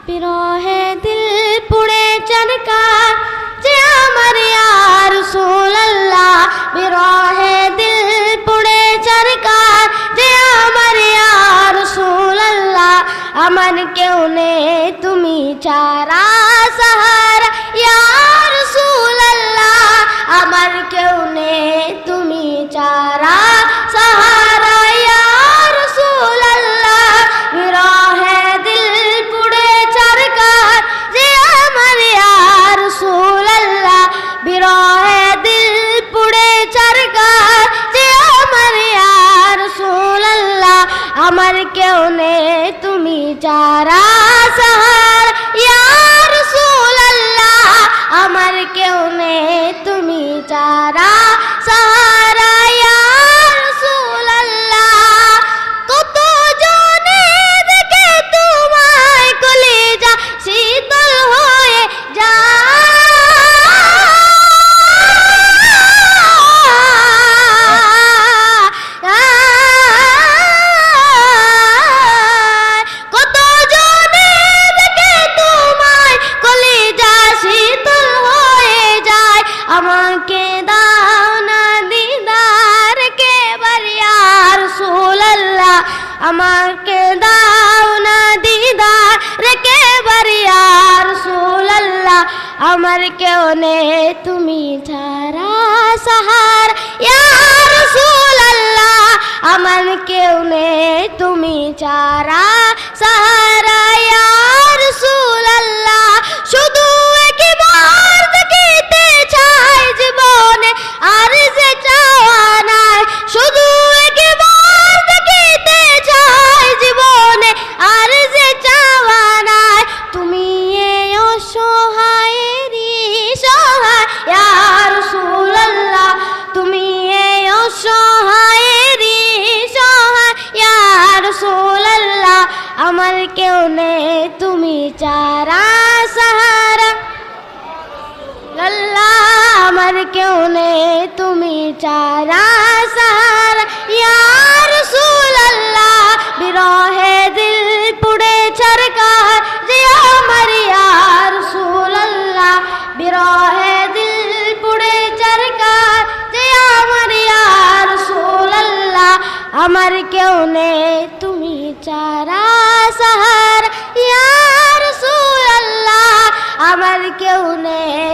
বিরহে দিল পুড়ে চরকার যে আমার ইয়া রাসূলুল্লাহ বিরহে দিল পুড়ে চরকার যে আমার ইয়া রাসূলুল্লাহ আমার কেউ নেই তুমি ছাড়া সাহারা ইয়া রাসূলুল্লাহ আমার কেউ নেই তুমি ছাড়া সাহারা ইয়া রাসূলুল্লাহ বিরহে দিল পুড়ে চরকার যে আমার ইয়া রাসূলুল্লাহ বিরহে দিল পুড়ে চরকার যে আমার ইয়া রাসূলুল্লাহ আমার কেউ নেই তুমি ছাড়া সাহারা ইয়া রাসূলুল্লাহ আমার কেউ নেই তুমি ছাড়া সাহারা ইয়া রাসূলুল্লাহ কত জনে দেখে তোমায় কলিজা শীতল হয়ে কত জনে দেখে তোমায় কলিজা শীতল হয়ে যায় আমাকে দাও না দিদার কে ইয়া রাসূলুল্লাহ আমাকে দাও না দিদার কে ইয়া রাসূলুল্লাহ আমার কেউ নেই তুমি ছাড়া সাহারা ইয়া রাসূলুল্লাহ আমার কেউ নেই তুমি ছাড়া সাহারা ইয়া রাসূলুল্লাহ শুধু একবার দেখিতে চাই জীবনে আর যে চাওয়া নাই শুধু একবার দেখিতে চাই জীবনে আর যে চাওয়া নাই তুমি এই অসহায়েরই সহায় ইয়া রাসূলুল্লাহ তুমি এই অসহায়েরই সহায় ইয়া রাসূলুল্লাহ আমার কেউ নেই তুমি ছাড়া সাহারা আল্লাহ আমার কেউ নেই তুমি ছাড়া সাহারা ইয়া রাসূলুল্লাহ বিরহে দিল পুড়ে চরকার যে আমার ইয়া রাসূলুল্লাহ বিরহে দিল পুড়ে চরকার যে আমার ইয়া রাসূলুল্লাহ আমার কেউ নেই তুমি ছাড়া সাহারা ইয়া রাসূলুল্লাহ আমার কেউ নেই